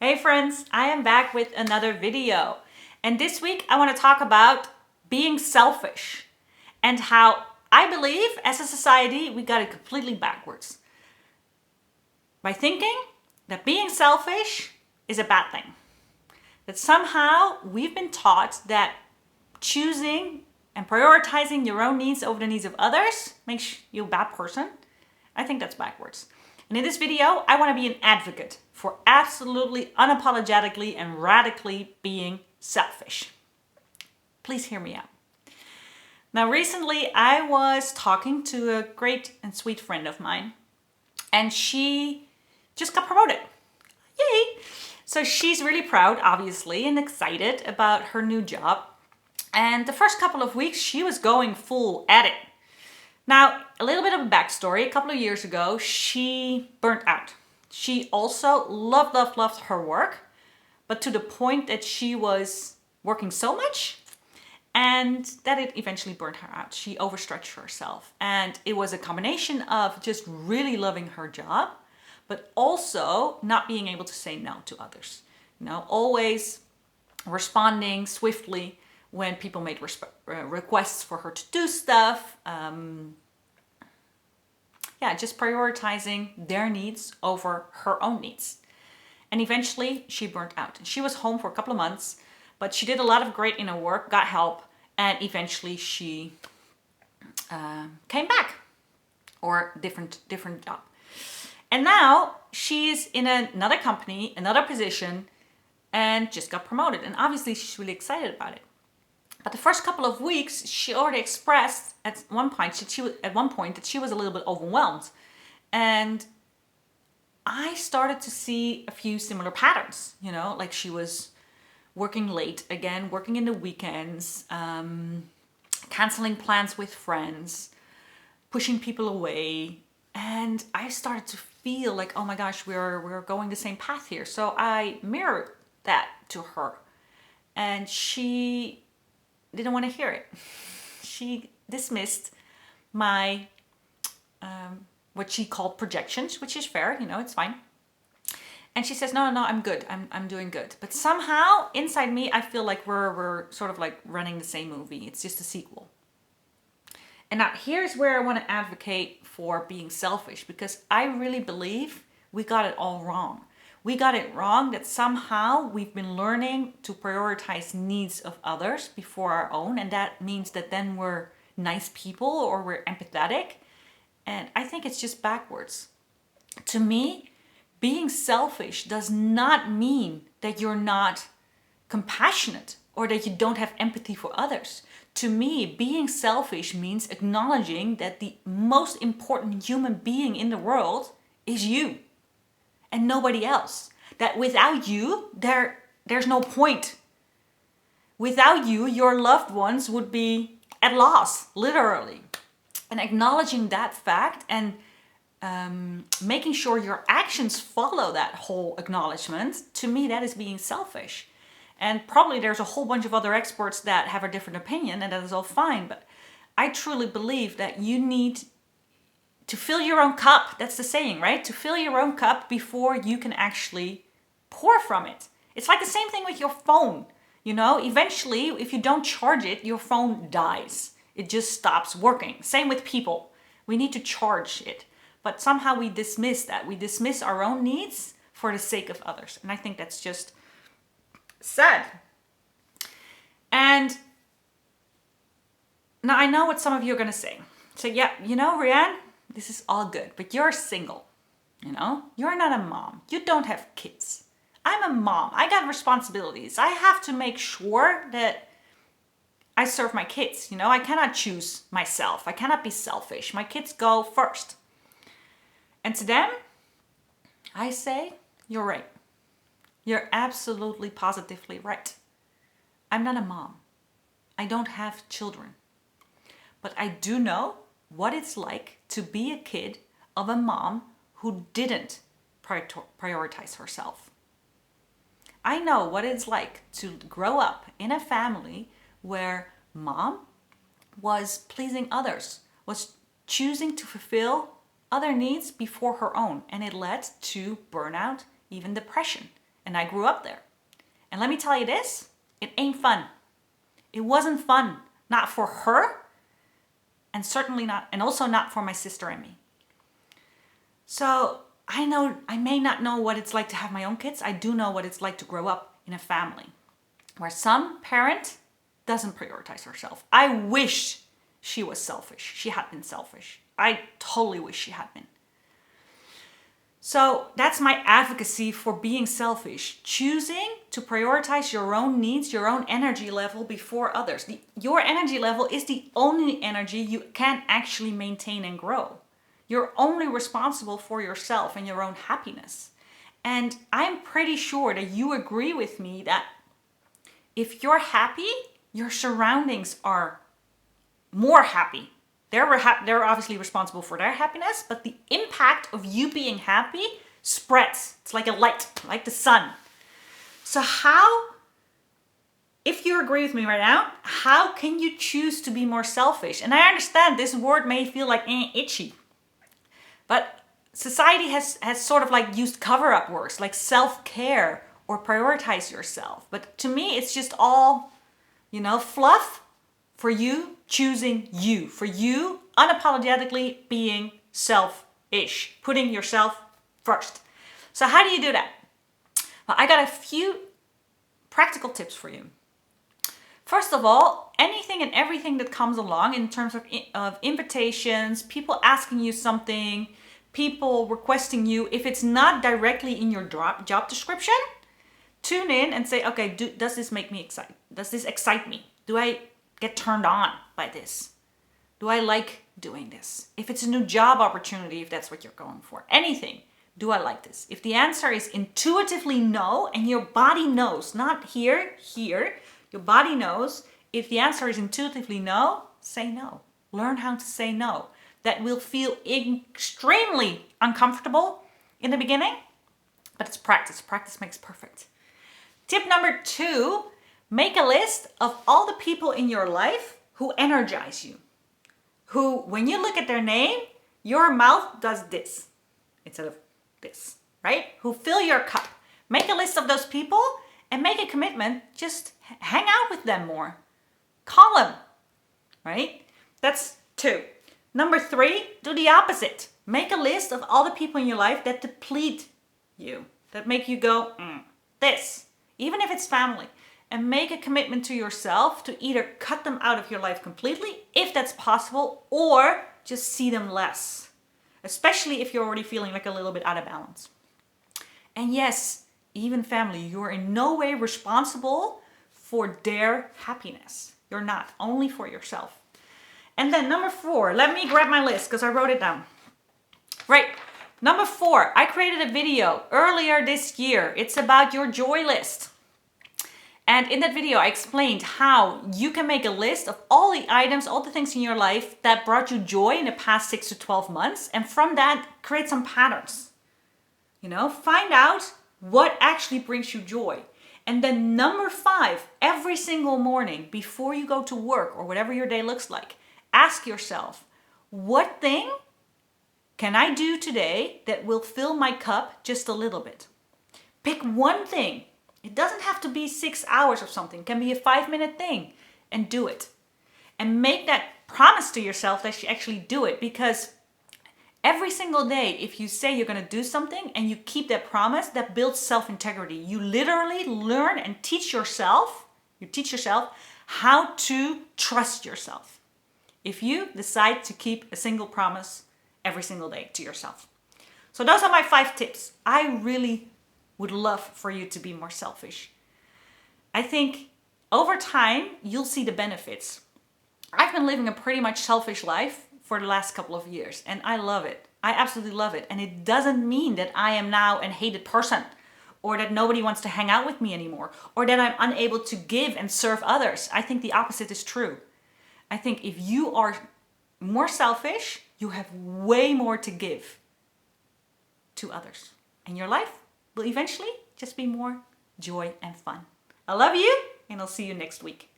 Hey friends, I am back with another video. And this week I want to talk about being selfish and how I believe as a society we got it completely backwards. By thinking that being selfish is a bad thing. That somehow we've been taught that choosing and prioritizing your own needs over the needs of others makes you a bad person. I think that's backwards. And in this video, I want to be an advocate for absolutely unapologetically and radically being selfish. Please hear me out. Now, recently I was talking to a great and sweet friend of mine, and she just got promoted. Yay! So she's really proud, obviously, and excited about her new job. And the first couple of weeks, she was going full at it. Now, a little bit of a backstory. A couple of years ago, she burnt out. She also loved her work, but to the point that she was working so much and that it eventually burnt her out. She overstretched herself. And it was a combination of just really loving her job, but also not being able to say no to others. Always responding swiftly when people made requests for her to do stuff. Just prioritizing their needs over her own needs. And eventually she burnt out. She was home for a couple of months, but she did a lot of great inner work, got help, and eventually she came back, or different job. And now she's in another company, another position, and just got promoted. And obviously she's really excited about it. But the first couple of weeks, she already expressed at one point that she was a little bit overwhelmed. And I started to see a few similar patterns, like she was working late again, working in the weekends, canceling plans with friends, pushing people away. And I started to feel like, oh my gosh, we're going the same path here. So I mirrored that to her. And she didn't want to hear it. She dismissed my what she called projections, which is fair, it's fine. And she says, no, I'm good. I'm doing good. But somehow inside me, I feel like we're sort of like running the same movie. It's just a sequel. And now here's where I want to advocate for being selfish, because I really believe we got it all wrong. We got it wrong that somehow we've been learning to prioritize needs of others before our own. And that means that then we're nice people or we're empathetic. And I think it's just backwards. To me, being selfish does not mean that you're not compassionate or that you don't have empathy for others. To me, being selfish means acknowledging that the most important human being in the world is you and nobody else. That without you, there's no point. Without you, your loved ones would be at loss, literally. And acknowledging that fact and making sure your actions follow that whole acknowledgement, to me, that is being selfish. And probably there's a whole bunch of other experts that have a different opinion, and that is all fine. But I truly believe that you need to fill your own cup. That's the saying, right? To fill your own cup before you can actually pour from it. It's like the same thing with your phone. Eventually, if you don't charge it, your phone dies. It just stops working. Same with people. We need to charge it. But somehow we dismiss that. We dismiss our own needs for the sake of others. And I think that's just sad. And now I know what some of you are going to say. So yeah, Rianne, this is all good, but you're single. You're not a mom. You don't have kids. I'm a mom. I got responsibilities. I have to make sure that I serve my kids. I cannot choose myself. I cannot be selfish. My kids go first. And to them, I say, you're right. You're absolutely positively right. I'm not a mom. I don't have children. But I do know what it's like to be a kid of a mom who didn't prioritize herself. I know what it's like to grow up in a family where mom was pleasing others, was choosing to fulfill other needs before her own, and it led to burnout, even depression. and I grew up there. And let me tell you this, it ain't fun. It wasn't fun, not for her, and certainly not, and also not for my sister and me. So I know, I may not know what it's like to have my own kids. I do know what it's like to grow up in a family where some parent doesn't prioritize herself. I wish she was selfish. She had been selfish. I totally wish she had been. So that's my advocacy for being selfish. Choosing to prioritize your own needs, your own energy level before others. Your energy level is the only energy you can actually maintain and grow. You're only responsible for yourself and your own happiness. And I'm pretty sure that you agree with me that if you're happy, your surroundings are more happy. They're obviously responsible for their happiness, but the impact of you being happy spreads. It's like a light, like the sun. So if you agree with me right now, how can you choose to be more selfish? And I understand this word may feel like itchy, but society has sort of like used cover-up words like self-care or prioritize yourself. But to me, it's just all, fluff for you choosing you, for you unapologetically being selfish, putting yourself first. So how do you do that? Well, I got a few practical tips for you. First of all, anything and everything that comes along in terms of invitations, people asking you something, people requesting you, if it's not directly in your job description, tune in and say, okay, does this make me excited? Does this excite me? Do I get turned on by this? Do I like doing this? If it's a new job opportunity, if that's what you're going for, anything, do I like this? If the answer is intuitively no, and your body knows, not here, your body knows, if the answer is intuitively no, say no. Learn how to say no. That will feel extremely uncomfortable in the beginning, but it's practice. Practice makes perfect. Tip number 2, make a list of all the people in your life who energize you. Who, when you look at their name, your mouth does this instead of this, right? Who fill your cup. Make a list of those people and make a commitment. Just hang out with them more. Call them, right? That's 2. Number 3, do the opposite. Make a list of all the people in your life that deplete you, that make you go, this, even if it's family. And make a commitment to yourself to either cut them out of your life completely, if that's possible, or just see them less. Especially if you're already feeling like a little bit out of balance. And yes, even family, you're in no way responsible for their happiness. You're not, only for yourself. And then number 4, let me grab my list because I wrote it down. Right, number 4, I created a video earlier this year. It's about your joy list. And in that video, I explained how you can make a list of all the items, all the things in your life that brought you joy in the past 6 to 12 months. And from that, create some patterns. Find out what actually brings you joy. And then number 5, every single morning before you go to work or whatever your day looks like, ask yourself, what thing can I do today that will fill my cup just a little bit? Pick one thing. It doesn't have to be 6 hours or something. It can be a 5-minute thing, and do it. And make that promise to yourself that you actually do it, because every single day, if you say you're going to do something and you keep that promise, that builds self-integrity. You literally learn and teach yourself how to trust yourself. If you decide to keep a single promise every single day to yourself. So those are my 5 tips. I really would love for you to be more selfish. I think over time, you'll see the benefits. I've been living a pretty much selfish life for the last couple of years, and I love it. I absolutely love it. And it doesn't mean that I am now a hated person, or that nobody wants to hang out with me anymore, or that I'm unable to give and serve others. I think the opposite is true. I think if you are more selfish, you have way more to give to others. And your life will eventually just be more joy and fun. I love you, and I'll see you next week.